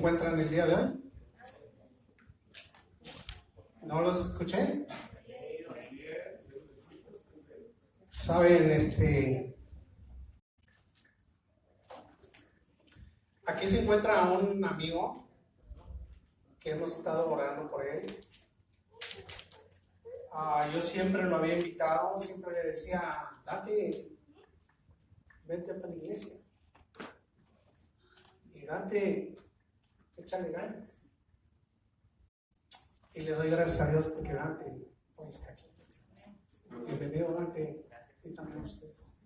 encuentran el día de hoy? ¿No los escuché? Saben, aquí se encuentra un amigo que hemos estado orando por él. Yo siempre lo había invitado, siempre le decía, vente para la iglesia. Y échale ganas. Y le doy gracias a Dios porque Dante hoy está aquí. Bienvenido, Dante, y también ustedes.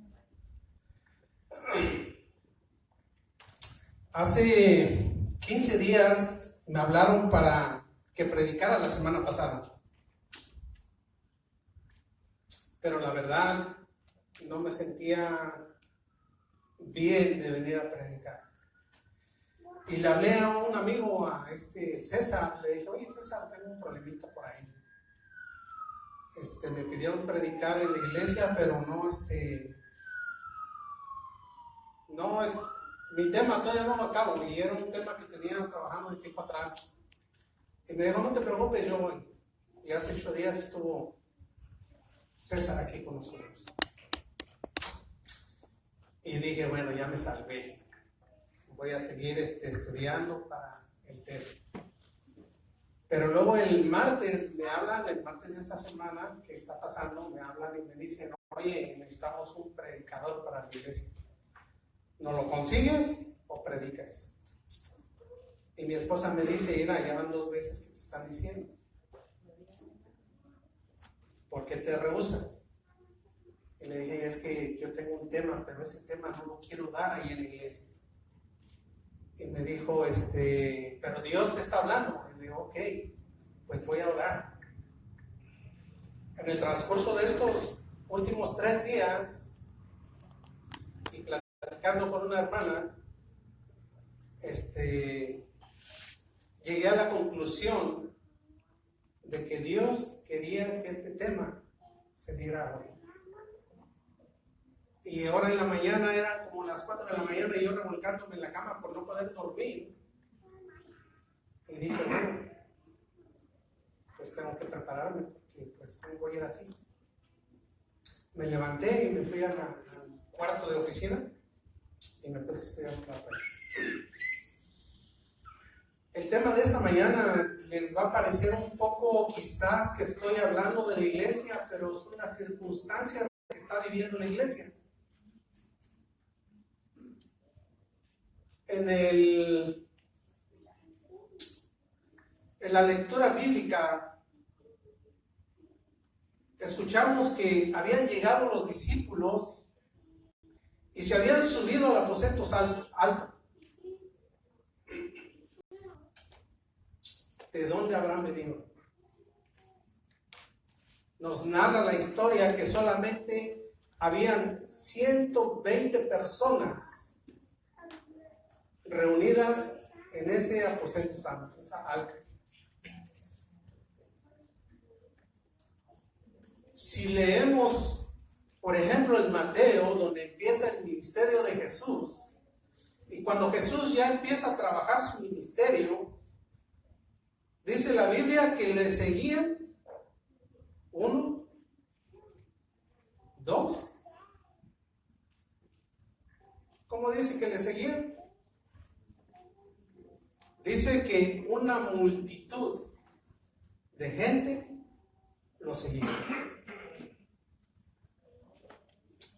Hace 15 días me hablaron para que predicara la semana pasada. Pero la verdad, no me sentía bien de venir a predicar. Y le hablé a un amigo, a César, le dije, oye César, tengo un problemita por ahí. Me pidieron predicar en la iglesia, pero mi tema todavía no lo acabo, y era un tema que tenía trabajando de tiempo atrás. Y me dijo, no te preocupes, yo voy. Y hace 8 días estuvo César aquí con nosotros. Y dije, bueno, ya me salvé. Voy a seguir estudiando para el tema. Pero luego el martes me hablan, el martes de esta semana que está pasando, me hablan y me dicen, oye, necesitamos un predicador para la iglesia. ¿No lo consigues o predicas? Y mi esposa me dice, mira, ya van 2 veces que te están diciendo. ¿Por qué te rehusas? Y le dije, es que yo tengo un tema, pero ese tema no lo quiero dar ahí en la iglesia. Y me dijo, pero Dios te está hablando. Y le digo, ok, pues voy a orar. En el transcurso de estos últimos 3 días, y platicando con una hermana, llegué a la conclusión de que Dios quería que este tema se diera hoy. Y ahora en la mañana eran como las 4 de la mañana y yo revolcándome en la cama por no poder dormir. Y dije, bueno, pues tengo que prepararme porque pues voy a ir así. Me levanté y me fui al cuarto de oficina y me puse a estudiar un rato. El tema de esta mañana les va a parecer un poco quizás que estoy hablando de la iglesia, pero son las circunstancias que está viviendo la iglesia. En la lectura bíblica escuchamos que habían llegado los discípulos y se habían subido al aposento alto. ¿De dónde habrán venido? Nos narra la historia que solamente habían 120 personas reunidas en ese aposento santo, esa alca. Si leemos, por ejemplo, en Mateo, donde empieza el ministerio de Jesús, y cuando Jesús ya empieza a trabajar su ministerio, dice la Biblia que le seguían 1, 2. ¿Cómo dice que le seguían? Dice que una multitud de gente lo seguía.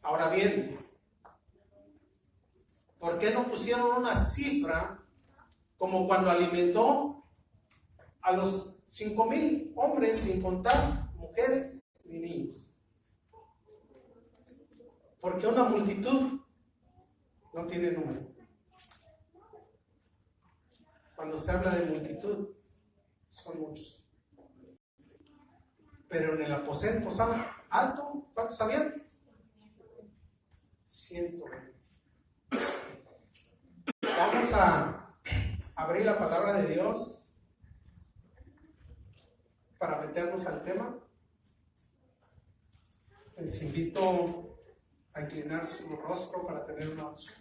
Ahora bien, ¿por qué no pusieron una cifra como cuando alimentó a los 5,000 hombres sin contar mujeres ni niños? Porque una multitud no tiene número. Cuando se habla de multitud, son muchos. Pero en el aposento alto, ¿cuántos habían? 120. Vamos a abrir la palabra de Dios para meternos al tema. Les invito a inclinar su rostro para tener una oración.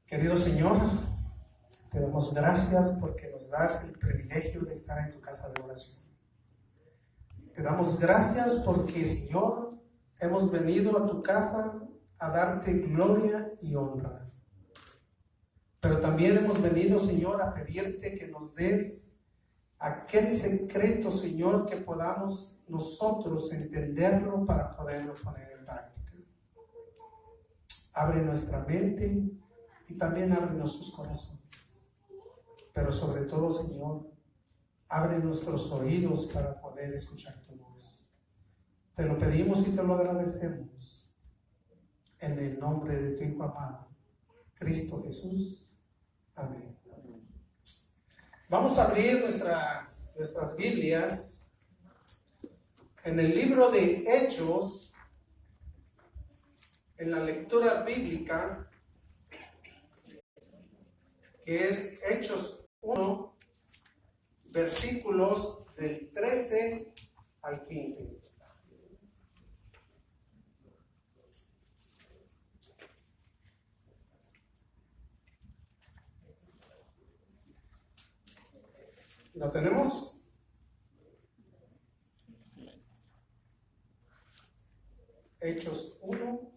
Querido Señor, Te damos gracias porque nos das el privilegio de estar en tu casa de oración. Te damos gracias porque, Señor, hemos venido a tu casa a darte gloria y honra. Pero también hemos venido, Señor, a pedirte que nos des aquel secreto, Señor, que podamos nosotros entenderlo para poderlo poner en práctica. Abre nuestra mente y también abre nuestros corazones. Pero sobre todo, Señor, abre nuestros oídos para poder escuchar tu voz. Te lo pedimos y te lo agradecemos. En el nombre de tu Hijo amado, Cristo Jesús. Amén. Vamos a abrir nuestras Biblias en el libro de Hechos, en la lectura bíblica, que es Hechos 1, versículos del 13 al 15. ¿Lo tenemos? Hechos 1,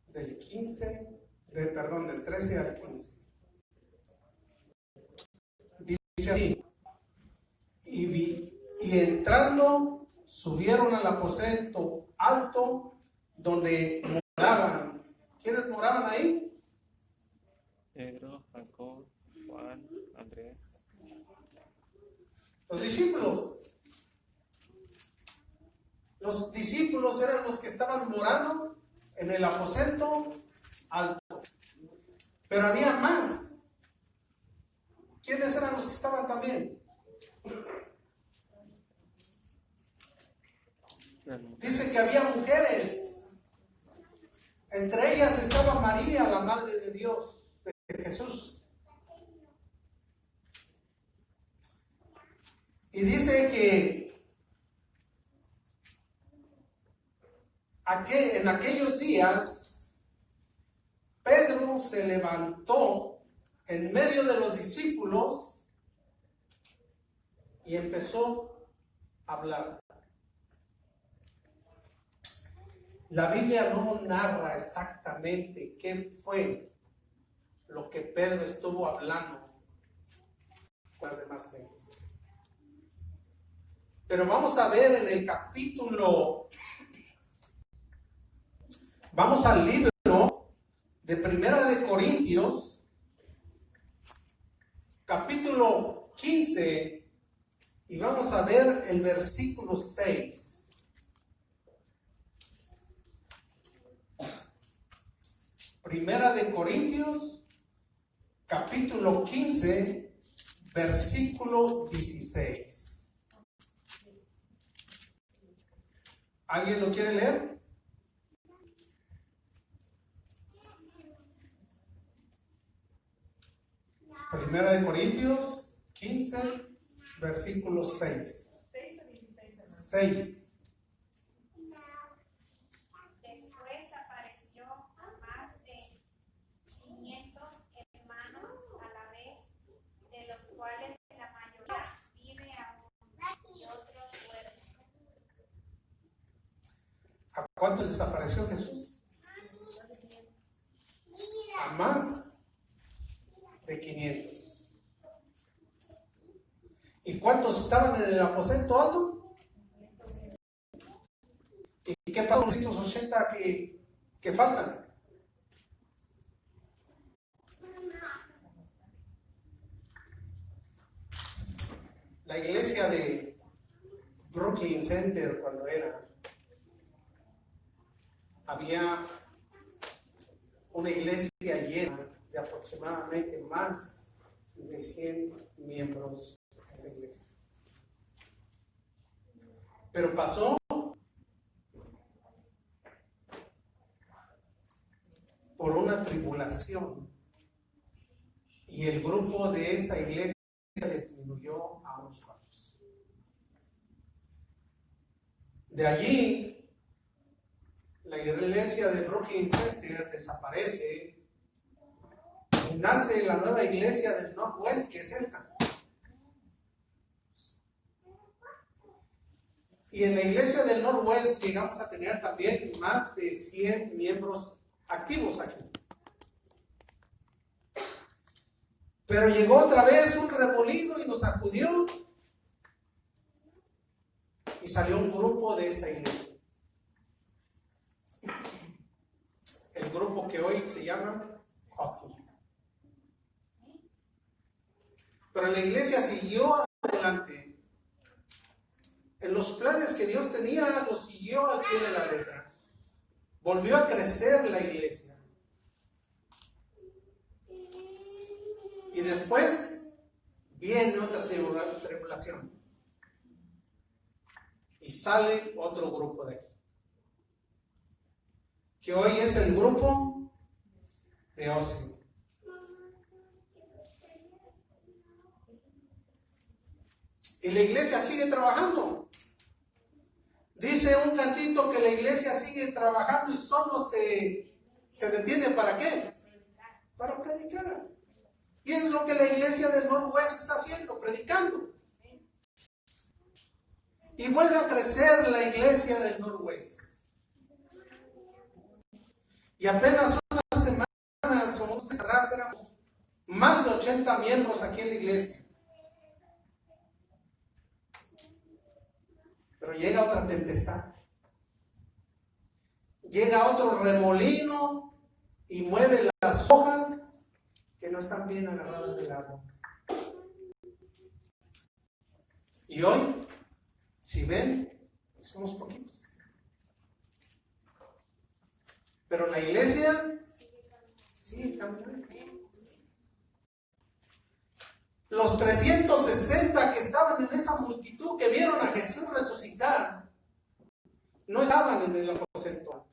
del 13 al 15. Dice así: y entrando, subieron al aposento alto donde moraban. ¿Quiénes moraban ahí? Pedro, Jacob, Juan, Andrés. Los discípulos. Los discípulos eran los que estaban morando en el aposento alto. Pero había más. ¿Quiénes eran los que estaban también? Dice que había mujeres. Entre ellas estaba María, la Madre de Dios, de Jesús. Y dice que en aquellos días Pedro se levantó en medio de los discípulos y empezó a hablar. La Biblia no narra exactamente qué fue lo que Pedro estuvo hablando con las demás gentes. Pero vamos a ver en el capítulo, vamos al libro de Primera de Corintios, capítulo 15, y vamos a ver el versículo 6. Primera de Corintios, capítulo 15, versículo 16. ¿Alguien lo quiere leer? Primera de Corintios 15, versículo 6. 6. Después apareció a más de 500 hermanos a la vez, de los cuales la mayoría vive aún y otros duermen. ¿A cuántos les apareció Jesús? A más de 500. ¿Y cuántos estaban en el aposento alto? ¿Y qué pasó con los 180 que faltan? La iglesia de Brooklyn Center, cuando había una iglesia llena de aproximadamente más de 100 miembros de esa iglesia. Pero pasó por una tribulación y el grupo de esa iglesia disminuyó a unos cuantos. De allí, la iglesia de Brooklyn Center desaparece. nace la nueva iglesia del Northwest, que es esta. Y en la iglesia del Northwest llegamos a tener también más de 100 miembros activos aquí. Pero llegó otra vez un remolino y nos sacudió y salió un grupo de esta iglesia. El grupo que hoy se llama Coffee. Pero la iglesia siguió adelante. En los planes que Dios tenía, lo siguió al pie de la letra. Volvió a crecer la iglesia. Y después viene otra tribulación. Y sale otro grupo de aquí. Que hoy es el grupo de ocio. Y la iglesia sigue trabajando. Dice un cantito que la iglesia sigue trabajando y solo se detiene ¿para qué? Para predicar. Y es lo que la iglesia del Northwest está haciendo, predicando. Y vuelve a crecer la iglesia del Northwest. Y apenas unas semanas o unas atrás éramos más de 80 miembros aquí en la iglesia. Pero llega otra tempestad. Llega otro remolino y mueve las hojas que no están bien agarradas del árbol. Y hoy, si ven, somos poquitos. Pero la iglesia sigue caminando. Los 360 que estaban en esa multitud que vieron a Jesús resucitar, no estaban en el aposento.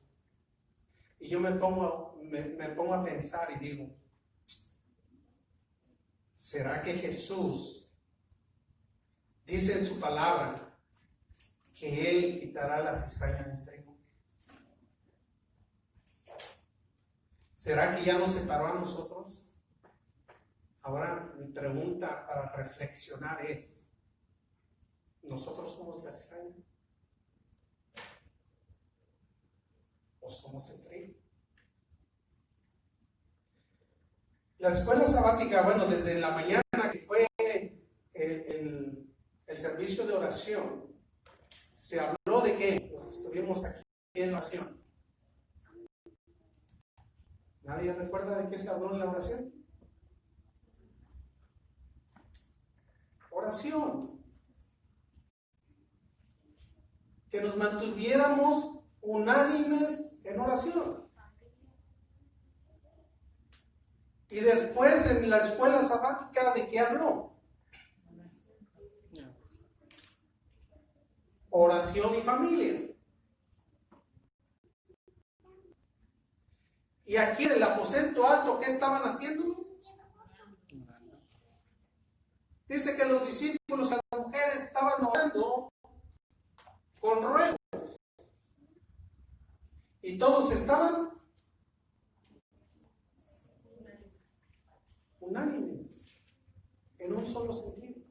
Y yo me pongo a pensar y digo, ¿será que Jesús dice en su palabra que Él quitará la cizaña del trigo? ¿Será que ya nos separó a nosotros? Ahora mi pregunta para reflexionar es, ¿nosotros somos la cizaña? ¿O somos el trigo? La escuela sabática, bueno, desde la mañana que fue el servicio de oración, se habló de que los que estuvimos aquí en oración. ¿Nadie recuerda de qué se habló en la oración? Oración. Que nos mantuviéramos unánimes en oración. Y después en la escuela sabática, ¿de qué habló? Oración y familia. Y aquí en el aposento alto, ¿qué estaban haciendo? Dice que los discípulos a las mujeres estaban orando con ruegos. Y todos estaban unánimes, en un solo sentido.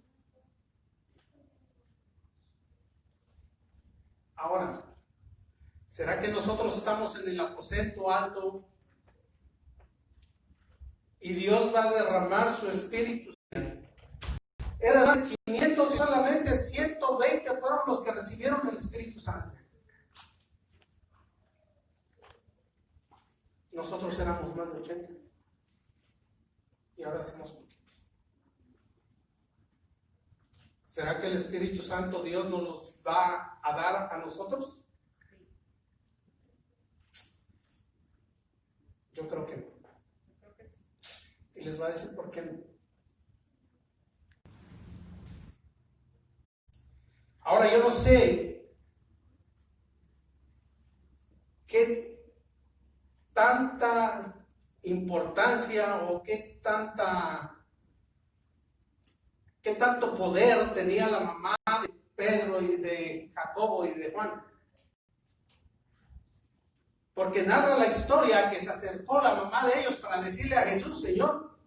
Ahora, ¿será que nosotros estamos en el aposento alto y Dios va a derramar su Espíritu? Eran más de 500 y solamente 120 fueron los que recibieron el Espíritu Santo. Nosotros éramos más de 80. Y ahora somos poquitos. ¿Será que el Espíritu Santo Dios nos los va a dar a nosotros? Yo creo que no. Y les voy a decir por qué no. Ahora yo no sé qué tanta importancia o qué tanto poder tenía la mamá de Pedro y de Jacobo y de Juan. Porque narra la historia que se acercó la mamá de ellos para decirle a Jesús: Señor,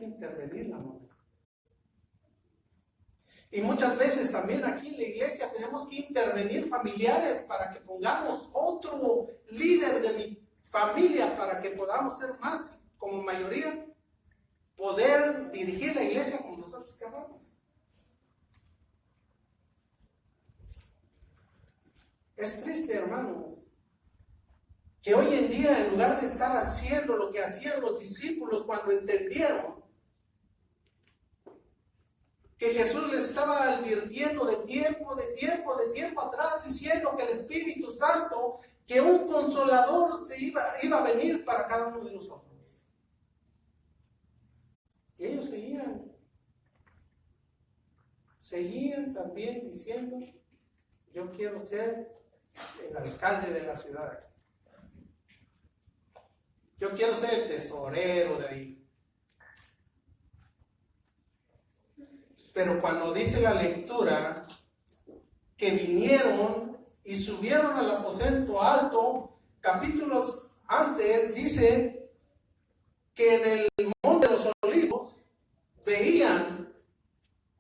que intervenir la mujer. Y muchas veces también aquí en la iglesia tenemos que intervenir familiares para que pongamos otro líder de mi familia para que podamos ser más, como mayoría, poder dirigir la iglesia como nosotros queramos. Es triste, hermanos, que hoy en día, en lugar de estar haciendo lo que hacían los discípulos cuando entendieron que Jesús les estaba advirtiendo de tiempo atrás, diciendo que el Espíritu Santo, que un consolador iba a venir para cada uno de nosotros. Y ellos seguían también diciendo, yo quiero ser el alcalde de la ciudad. Yo quiero ser el tesorero de ahí. Pero cuando dice la lectura que vinieron y subieron al aposento alto, capítulos antes dice que en el monte de los olivos veían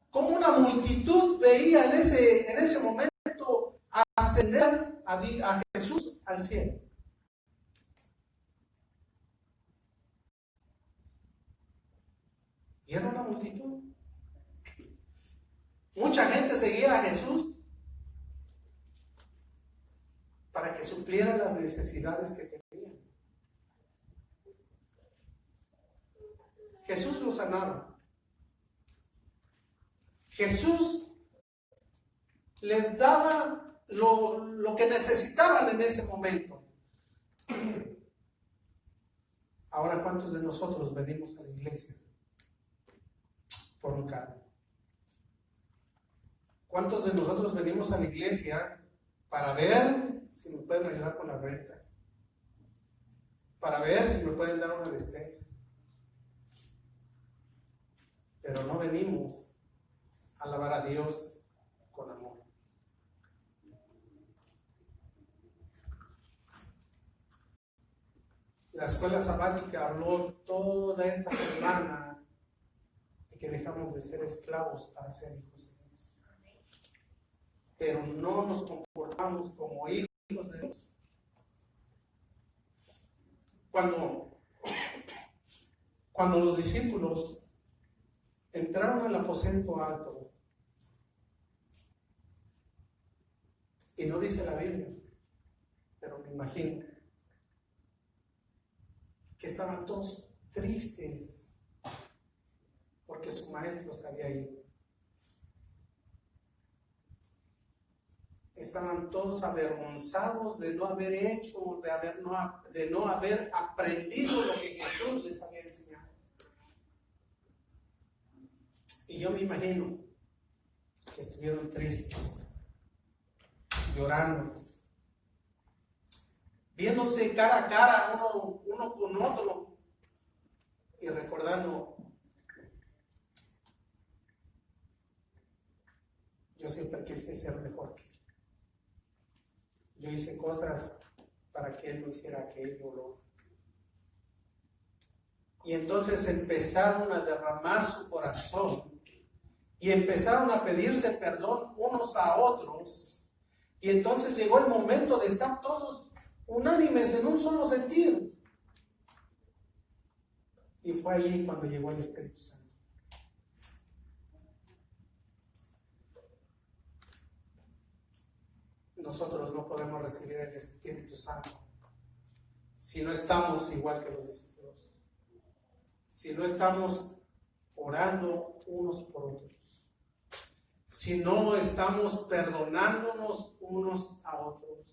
como una multitud veía en ese momento ascender a Jesús al cielo. Y era una multitud. Mucha gente seguía a Jesús para que supliera las necesidades que tenían. Jesús los sanaba. Jesús les daba lo que necesitaban en ese momento. Ahora, ¿cuántos de nosotros venimos a la iglesia por un cargo? ¿Cuántos de nosotros venimos a la iglesia para ver si me pueden ayudar con la renta? Para ver si me pueden dar una despensa. Pero no venimos a alabar a Dios con amor. La escuela sabática habló toda esta semana de que dejamos de ser esclavos para ser hijos de Dios. Pero no nos comportamos como hijos de Dios. Cuando los discípulos entraron al aposento alto, y no dice la Biblia, pero me imagino que estaban todos tristes porque su maestro se había ido. Estaban todos avergonzados de no haber hecho, de no haber aprendido lo que Jesús les había enseñado. Y yo me imagino que estuvieron tristes, llorando, viéndose cara a cara uno con otro y recordando, yo siempre quise ser mejor que él. Yo hice cosas para que él no hiciera aquello o lo otro. Y entonces empezaron a derramar su corazón y empezaron a pedirse perdón unos a otros. Y entonces llegó el momento de estar todos unánimes en un solo sentir. Y fue allí cuando llegó el Espíritu Santo. Nosotros no podemos recibir el Espíritu Santo si no estamos igual que los discípulos, si no estamos orando unos por otros, si no estamos perdonándonos unos a otros.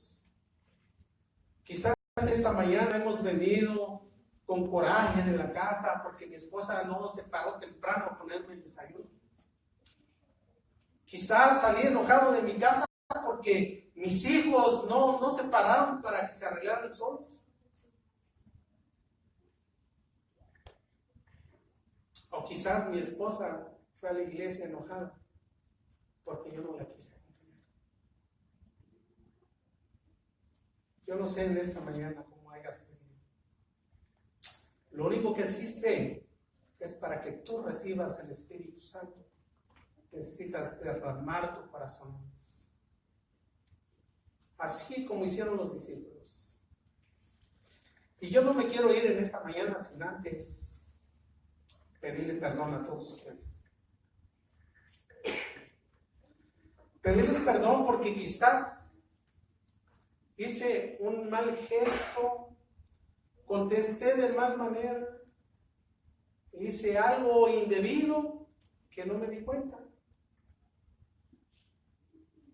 Quizás esta mañana hemos venido con coraje de la casa porque mi esposa no se paró temprano a ponerme el desayuno. Quizás salí enojado de mi casa porque mis hijos no se pararon para que se arreglaran solos. O quizás mi esposa fue a la iglesia enojada porque yo no la quise acompañar. Yo no sé en esta mañana cómo hayas venido. Lo único que sí sé es para que tú recibas el Espíritu Santo. Necesitas derramar tu corazón. Así como hicieron los discípulos. Y yo no me quiero ir en esta mañana sin antes pedirle perdón a todos ustedes. Pedirles perdón porque quizás hice un mal gesto, contesté de mal manera, hice algo indebido que no me di cuenta.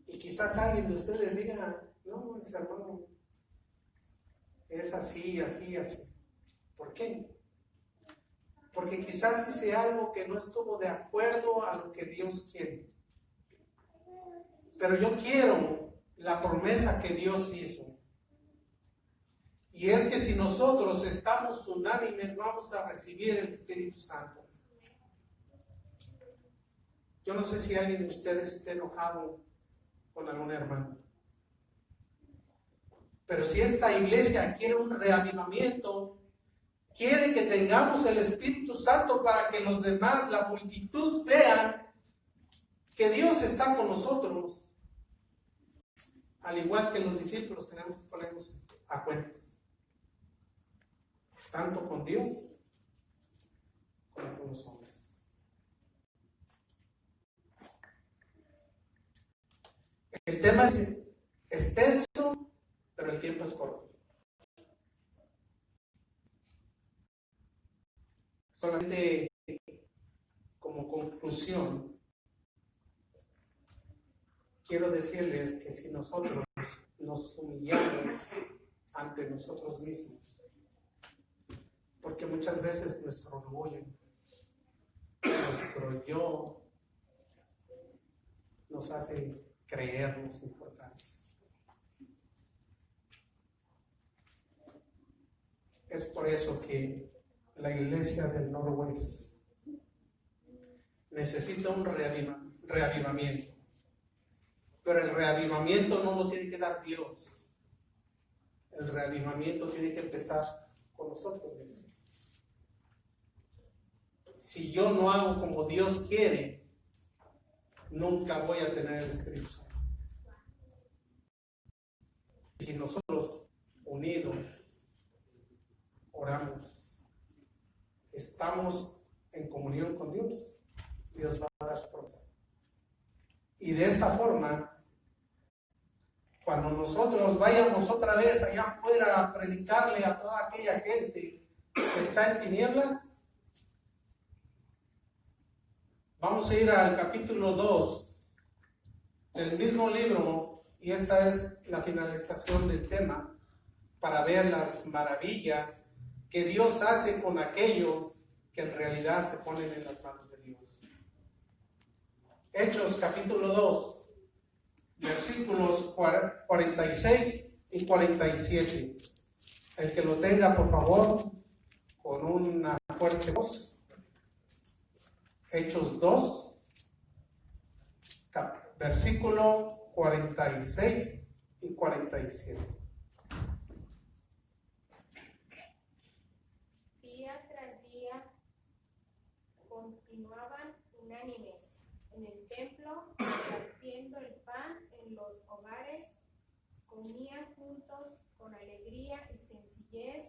Y quizás alguien de ustedes diga, no, ese hermano es así, así, así. ¿Por qué? Porque quizás hice algo que no estuvo de acuerdo a lo que Dios quiere. Pero yo quiero la promesa que Dios hizo. Y es que si nosotros estamos unánimes, vamos a recibir el Espíritu Santo. Yo no sé si alguien de ustedes esté enojado con algún hermano. Pero si esta iglesia quiere un reavivamiento, quiere que tengamos el Espíritu Santo para que los demás, la multitud, vean que Dios está con nosotros. Al igual que los discípulos, tenemos que ponernos a cuentas. Tanto con Dios como con los hombres. El tema es extenso, pero el tiempo es corto. Solamente como conclusión, quiero decirles que si nosotros nos humillamos ante nosotros mismos, porque muchas veces nuestro orgullo, nuestro yo, nos hace creernos importantes. Es por eso que la iglesia del Noroeste necesita un reavivamiento. Pero el reavivamiento no lo tiene que dar Dios. El reavivamiento tiene que empezar con nosotros mismos. Si yo no hago como Dios quiere, nunca voy a tener el Espíritu Santo. Y si nosotros unidos oramos, estamos en comunión con Dios, Dios va a dar su promesa. Y de esta forma, cuando nosotros vayamos otra vez allá afuera a predicarle a toda aquella gente que está en tinieblas, vamos a ir al capítulo 2 del mismo libro, y esta es la finalización del tema, para ver las maravillas que Dios hace con aquellos que en realidad se ponen en las manos de Dios. Hechos capítulo 2, versículos 46 y 47. El que lo tenga, por favor, con una fuerte voz. Hechos 2, versículo 46 y 47. Día tras día continuaban unánimes en el templo, partiendo el pan en los hogares, comían juntos con alegría y sencillez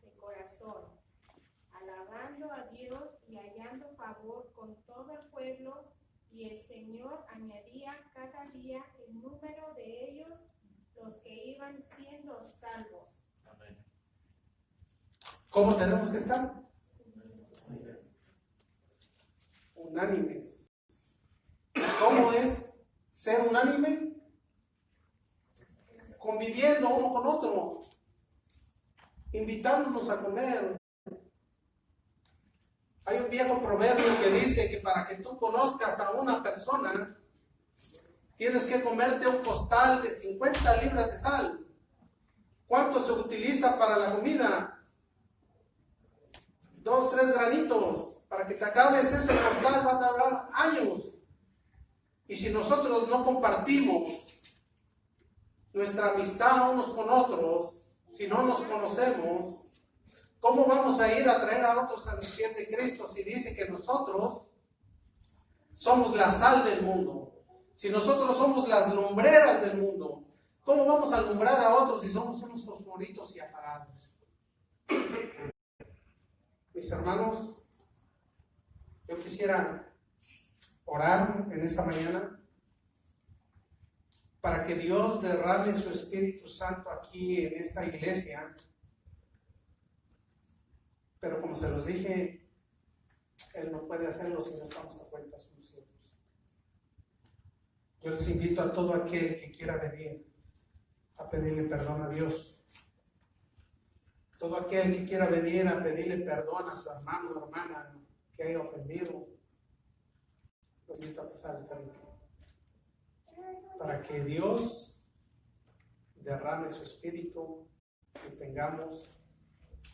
de corazón, alabando a Dios y hallando favor con todo el pueblo, y el Señor añadía cada día el número de ellos, los que iban siendo salvos. Amén. ¿Cómo tenemos que estar? Unánimes. ¿Cómo es ser unánime? Conviviendo uno con otro, invitándonos a comer. Hay un viejo proverbio que dice que para que tú conozcas a una persona, tienes que comerte un costal de 50 libras de sal. ¿Cuánto se utiliza para la comida? 2, 3 granitos. Para que te acabes ese costal va a tardar años. Y si nosotros no compartimos nuestra amistad unos con otros, si no nos conocemos, ¿Cómo vamos a ir a traer a otros a los pies de Cristo si dice que nosotros somos la sal del mundo? Si nosotros somos las lumbreras del mundo, ¿cómo vamos a alumbrar a otros si somos unos fosforitos y apagados? Mis hermanos, yo quisiera orar en esta mañana para que Dios derrame su Espíritu Santo aquí en esta iglesia. Pero como se los dije, Él no puede hacerlo si no estamos a cuentas con nosotros. Yo les invito a todo aquel que quiera venir a pedirle perdón a Dios. Todo aquel que quiera venir a pedirle perdón a su hermano o hermana que haya ofendido, los invito a pasar el camino. Para que Dios derrame su espíritu y tengamos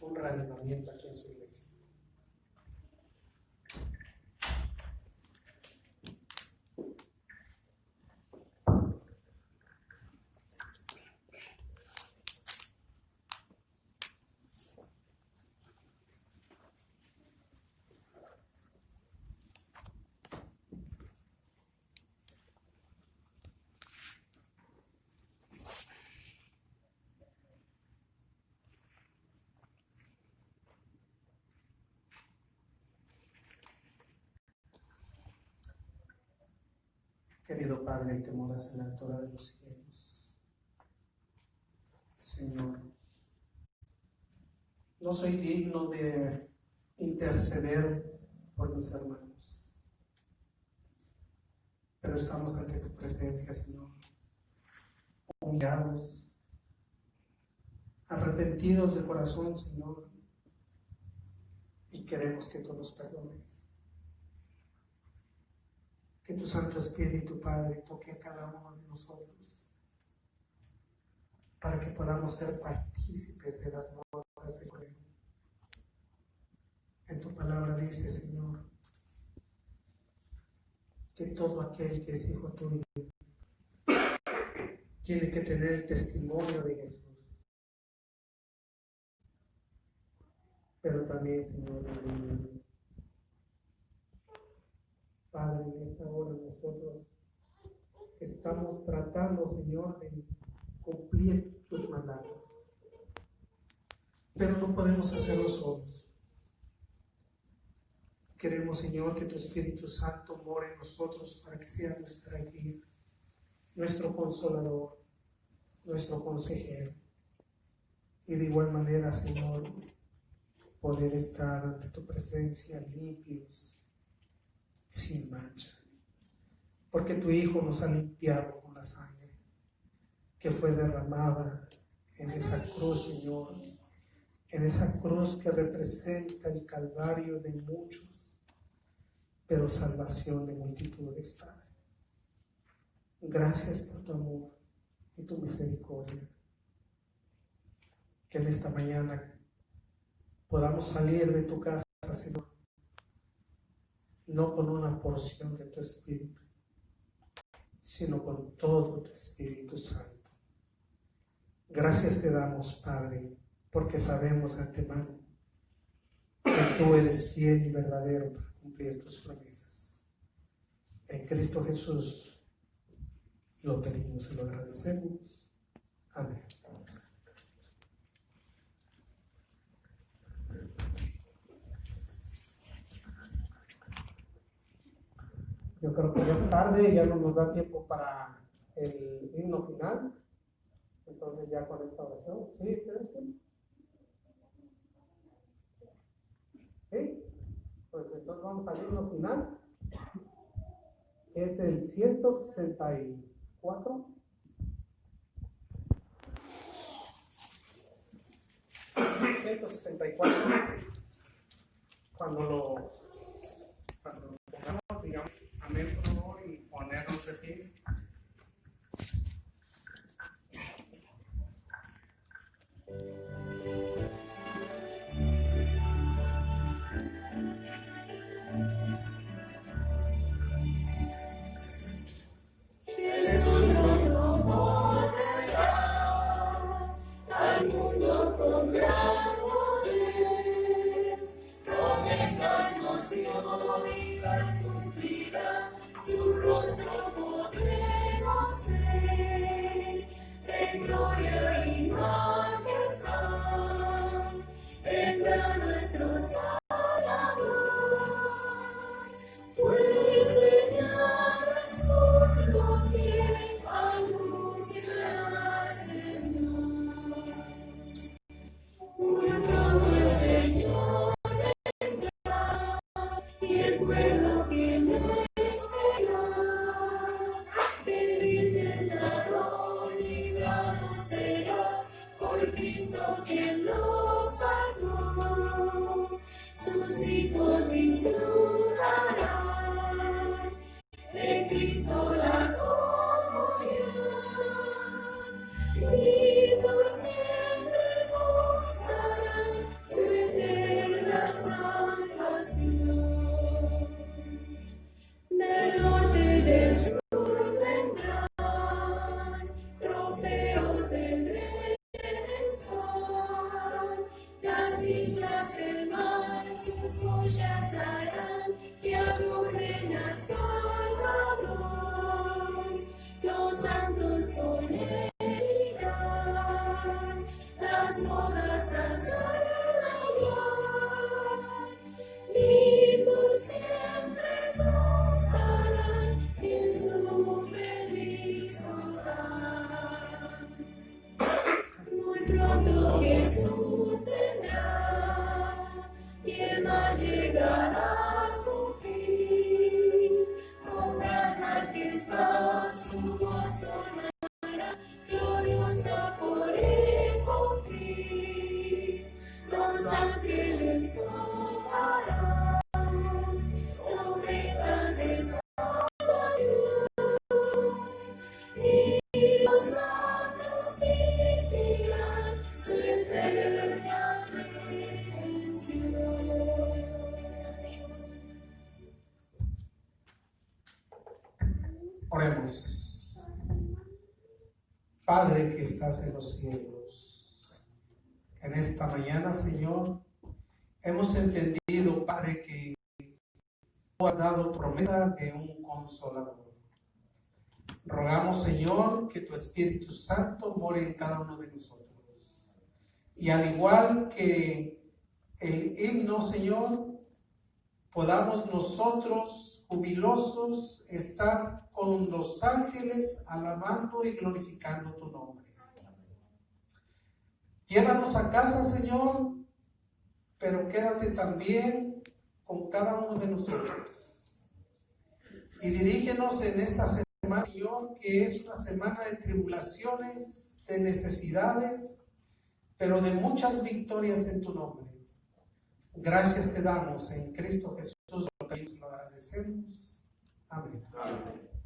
un reavivamiento aquí en su iglesia. Querido Padre que moras en la altura de los cielos, Señor, no soy digno de interceder por mis hermanos, pero estamos ante tu presencia, Señor, humillados, arrepentidos de corazón, Señor, y queremos que tú nos perdones. Que tu Santo Espíritu, Padre, toque a cada uno de nosotros para que podamos ser partícipes de las bodas del Cordero. En tu palabra dice, Señor, que todo aquel que es hijo tuyo tiene que tener el testimonio de Jesús. Pero también, Señor, Padre, en esta hora nosotros estamos tratando, Señor, de cumplir tus mandatos, pero no podemos hacerlo solos. Queremos, Señor, que tu Espíritu Santo more en nosotros para que sea nuestra guía, nuestro consolador, nuestro consejero, y de igual manera, Señor, poder estar ante tu presencia limpios, sin mancha, porque tu Hijo nos ha limpiado con la sangre que fue derramada en esa cruz, Señor, en esa cruz que representa el calvario de muchos, pero salvación de multitudes, Padre. Gracias por tu amor y tu misericordia, que en esta mañana podamos salir de tu casa, Señor, no con una porción de tu Espíritu, sino con todo tu Espíritu Santo. Gracias te damos, Padre, porque sabemos de antemano que tú eres fiel y verdadero para cumplir tus promesas. En Cristo Jesús lo pedimos y lo agradecemos. Amén. Yo creo que ya es tarde, ya no nos da tiempo para el himno final. Entonces ya con esta oración, ¿sí? ¿Sí? Pues entonces vamos al himno final, que es el 164. 164. Cuando pongamos, digamos, amén, por favor, y ponernos de pie. Al mundo con gran poder. por Cristo quien nos salvó, sus hijos disfrutarán de Cristo la comunión y por siempre gozarán su eterna salvación. Del norte y del sur vendrán trofeos del Redentor, las islas del mar sus joyas darán que adornen al Salvador. Los santos con él irán, las bodas a celebrar y por siempre gozarán en su feliz hogar. Muy pronto Jesús vendrá y el mal llegará a su fin. Con gran majestad su voz sonará, gloriosa por el confín. Los ángeles tocarán trompeta de salvación y los santos vivirán su eterna redención. Oremos. Padre que estás en los cielos, en esta mañana, Señor, hemos entendido, Padre, que tú has dado promesa de un consolador. Rogamos, Señor, que tu Espíritu Santo more en cada uno de nosotros. Y al igual que el himno, Señor, podamos nosotros, jubilosos, estar con los ángeles alabando y glorificando tu nombre. Llévanos a casa, Señor, pero quédate también con cada uno de nosotros. Y dirígenos en esta semana, Señor, que es una semana de tribulaciones, de necesidades, pero de muchas victorias en tu nombre. Gracias te damos en Cristo Jesús, lo agradecemos. Amén. Amén.